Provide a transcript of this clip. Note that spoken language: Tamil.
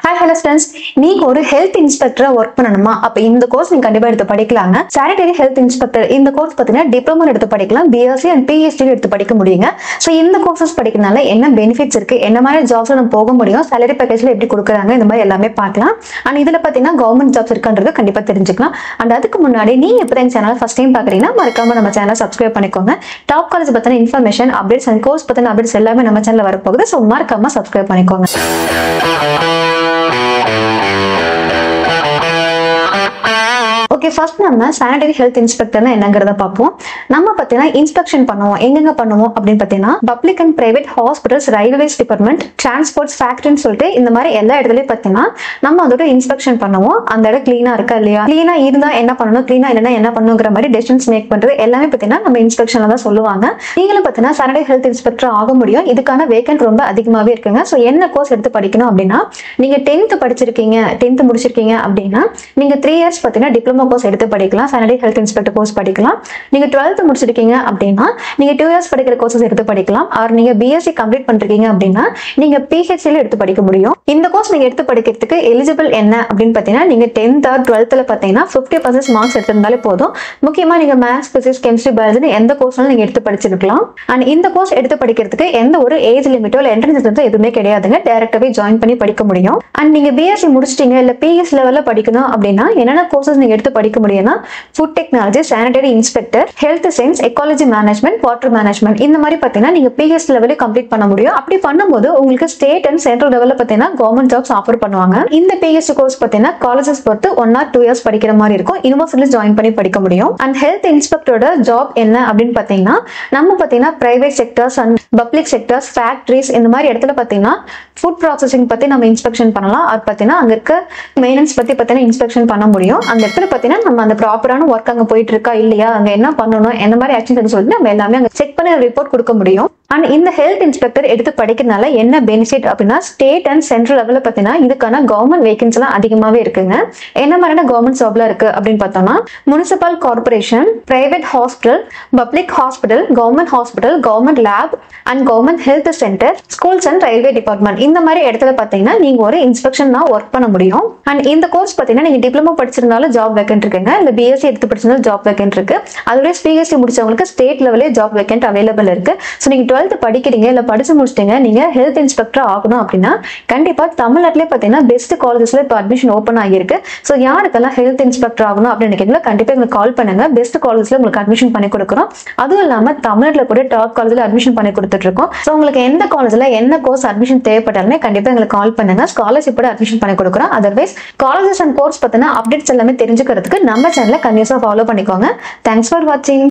Hi hello friends, நீங்க ஒரு ஹெல்த் இன்ஸ்பெக்டரா வர்க் பண்ணணுமா? அப்ப இந்த கோர்ஸ் நீங்க கண்டிப்பா எடுத்து படிக்கலாங்க. சானிட்டரி ஹெல்த் இன்ஸ்பெக்டர் இந்த கோர்ஸ் பாத்தீங்கன்னா டிப்ளமோ எடுத்து படிக்கலாம், பிஎஸ்சி அண்ட் பிஹெச்டி எடுத்து படிக்க முடியுங்க. சோ இந்த கோர்சஸ் படிக்கிறதுனால என்ன பெனிஃபிட்ஸ் இருக்கு, என்ன மாதிரி ஜாப்ஸ்ல நம்ம போக முடியும், சாலரி பேக்கேஜ்ல எப்படி கொடுக்குறாங்க, இந்த மாதிரி எல்லாமே பார்க்கலாம். அண்ட் இதுல பாத்தீங்கன்னா கவர்மெண்ட் ஜாப்ஸ் இருக்குன்றது கண்டிப்பா தெரிஞ்சுக்கலாம். அண்ட் அதுக்கு முன்னாடி நீங்க இப்ப இந்த சேனல் ஃபர்ஸ்ட் டைம் பாக்குறீங்கன்னா மறக்காம நம்ம சேனலை சப்ஸ்கிரைப் பண்ணிக்கோங்க. டாப் காலேஜ் பத்தின இன்ஃபர்மேஷன் அப்டேட்ஸ் அண்ட் கோர்ஸ் பத்தின அப்டேட்ஸ் எல்லாமே நம்ம சேனல்ல வரப்போகுது. சோ மறக்காம சப்ஸ்கிரைப் பண்ணிக்கோங்க. ஓகே, ஃபர்ஸ்ட் நம்ம சானிட்டரி ஹெல்த் இன்ஸ்பெக்டர்னா என்னங்கறத பார்ப்போம். நம்ம பார்த்தீங்கன்னா இன்ஸ்பெக்ஷன் பண்ணுவோம். எங்கெங்க பண்ணுவோம் அப்படின்னு பார்த்தீங்கன்னா public and private hospitals, railways department, transports, ஃபேக்டரின்னு சொல்லிட்டு இந்த மாதிரி எல்லா இடத்துலயும் பார்த்தீங்கன்னா நம்ம அதோட இன்ஸ்பெக்ஷன் பண்ணுவோம். அந்த இடம் கிளீனா இருக்கா இல்லையா, கிளீனா இருந்தா என்ன பண்ணணும், கிளீனா இல்லைன்னா என்ன பண்ணுங்கிற மாதிரி டெசிஷன்ஸ் மேக் பண்றது எல்லாமே பார்த்தீங்கன்னா நம்ம இன்ஸ்பெக்ஷன்ல தான் சொல்லுவாங்க. நீங்களும் பார்த்தீங்கன்னா சானிட்டரி ஹெல்த் இன்ஸ்பெக்டர் ஆக முடியும். இதுக்கான வேகன்ட் ரொம்ப அதிகமாகவே இருக்குங்க. ஸோ என்ன கோர்ஸ் எடுத்து படிக்கணும் அப்படின்னா, நீங்க 10th படிச்சிருக்கீங்க, 10th முடிச்சிருக்கீங்க அப்படின்னா நீங்க 3 years பார்த்தீங்கன்னா டிப்ளமோ கோர்ஸ் எடுத்து படிக்கலாம், சானிட்டரி ஹெல்த் இன்ஸ்பெக்டர் கோர்ஸ் படிக்கலாம். நீங்க 12th முடிச்சிருக்கீங்க அப்படின்னா நீங்க 2 years படிக்கிற கோர்சஸ் எடுத்து படிக்கலாம். ஆர் நீங்க பிஎஸ்சி கம்ப்ளீட் பண்றீங்க அப்படின்னா நீங்க பிஹெச்டில எடுத்து படிக்க முடியும். இந்த கோர்ஸ் நீங்க எடுத்து படிக்கிறதுக்கு எலிஜிபிள் என்ன அப்படின்னு பாத்தீங்கன்னா, நீங்க 10th or 12th பாத்தீங்கன்னா 50% மார்க்ஸ் எடுத்திருந்தாலே போதும். முக்கியமா நீங்க மேத்ஸ், பிசிக்ஸ், கெமிஸ்ட்ரி, பயாலஜி எந்த கோர்ஸ்னாலும் நீங்க எடுத்து படிச்சிருக்கலாம். அண்ட் இந்த கோர்ஸ் எடுத்து படிக்கிறதுக்கு எந்த ஒரு ஏஜ் லிமிட்டோ இல்ல என்ட்ரன்ஸ் எதுவுமே கிடையாதுங்க. டைரக்டாவே ஜாயின் பண்ணி படிக்க முடியும். அண்ட் நீங்க பிஎஸ்சி முடிச்சிட்டீங்க இல்ல பிஎஸ் லெவல்ல படிக்கணும் அப்படின்னா என்னென்ன கோர்சஸ் நீங்க எடுத்து படிக்க முடியும்னா, food technology, sanitary inspector, health science, ecology management, water management இந்த மாதிரி பாத்தீங்கன்னா நீங்க பிஹெச் லெவலே கம்ப்ளீட் பண்ண முடியும். அப்படி பண்ணும்போது உங்களுக்கு ஸ்டேட் அண்ட் சென்ட்ரல் லெவல்ல பாத்தீங்கன்னா கவர்மெண்ட் ஜாப்ஸ் ஆஃபர் பண்ணுவாங்க. இந்த பிஹெச் கோர்ஸ் பாத்தீங்கன்னா காலேஜஸ் பொறுத்து 1 or 2 years படிக்கிற மாதிரி இருக்கும். யூனிவர்சிட்டில ஜாயின் பண்ணி படிக்க முடியும். அண்ட் ஹெல்த் இன்ஸ்பெக்டரோட ஜாப் என்ன அப்படின்னு பாத்தீங்கன்னா, நம்ம பாத்தீங்கன்னா private sectors and public sectors, factories இந்த மாதிரி இடத்துல பாத்தீங்கன்னா ஃபுட் ப்ராசஸிங் பத்தி நம்ம இன்ஸ்பெக்ஷன் பண்ணலாம். அது பாத்தீங்கன்னா அங்க இருக்க மெயின்டெனன்ஸ் பத்தி பாத்தீங்கன்னா இன்ஸ்பெக்ஷன் பண்ண முடியும். அந்த இடத்துல பாத்தீங்கன்னா நம்ம அந்த ப்ராப்பரான ஒர்க் அங்க போயிட்டு இருக்கா இல்லையா, அங்க என்ன பண்ணணும், என்ன மாதிரி ஆக்ஷன் சொல்லிட்டு நம்ம எல்லாமே அங்க செக் பண்ணி ரிப்போர்ட் கொடுக்க முடியும். அண்ட் இந்த ஹெல்த் இன்ஸ்பெக்டர் எடுத்து படிக்கிறதுனால என்ன பெனிஃபிட் அப்படின்னா, ஸ்டேட் அண்ட் சென்ட்ரல் லெவல்ல பாத்தீங்கன்னா இதுக்கான கவர்மெண்ட் வேகன்சி எல்லாம் அதிகமாவே இருக்குங்க. என்ன மாதிரியான கவர்மெண்ட் ஜாப்ல இருக்கு அப்படின்னு பார்த்தோம்னா, municipal corporation, private hospital, public hospital, government hospital, government lab and government health centre, schools and railway department இந்த மாதிரி இடத்துல பாத்தீங்கன்னா நீங்க ஒரு இன்ஸ்பெக்ஷன் தான் ஒர்க் பண்ண முடியும். அண்ட் இந்த கோர்ஸ் பாத்தீங்கன்னா நீங்க டிப்ளமோ படிச்சிருந்தாலும் ஜாப் வேகன்ட் இருக்குங்க, இல்ல பிஎஸ்சி எடுத்து படிச்சிருந்தாலும் ஜாப் வேகன்ட் இருக்கு. அதோட பிஹெச்டி முடிச்சவங்களுக்கு ஸ்டேட் லெவலே ஜாப் வேகன்ட் அவைலபிள் இருக்கு. ஸோ நீங்க 12th படிக்கிறீங்க இல்ல படிச்சு முடிச்சிட்டீங்க, நீங்க ஹெல்த் இன்ஸ்பெக்டர் ஆகணும் அப்படின்னா கண்டிப்பா தமிழ்நாட்டிலே பாத்தீங்கன்னா பெஸ்ட் காலேஜஸ்ல இப்போ அட்மிஷன் ஓப்பன் ஆகிருக்கு. ஸோ யாருக்கெல்லாம் ஹெல்த் இன்ஸ்பெக்டர் ஆகணும் அப்படின்னு நினைக்கிறீங்களோ கண்டிப்பா எங்களுக்கு கால் பண்ணுங்க. பெஸ்ட் காலேஜ்ல உங்களுக்கு அட்மிஷன் பண்ணி கொடுக்குறோம். அதுவும் இல்லாம தமிழ்நாட்டுல கூட டாப் காலேஜ்ல அட்மிஷன் பண்ணி கொடுத்துட்டு இருக்கோம். ஸோ உங்களுக்கு எந்த காலேஜ்ல என்ன கோர்ஸ் அட்மிஷன் தேவைப்பட்டாலுமே கண்டிப்பா எங்களுக்கு கால் பண்ணுங்க. ஸ்காலர்ஷிப்போட அட்மிஷன் பண்ணி கொடுக்குறோம். அதர்வைஸ் காலேஜஸ் அண்ட் கோர்ஸ் பத்தின அப்டேட்ஸ் எல்லாமே தெரிஞ்சுக்கிறதுக்கு நம்ம சேனலை கண்டிப்பா ஃபாலோ பண்ணிக்கோங்க. தேங்க்ஸ் ஃபார் வாட்சிங்.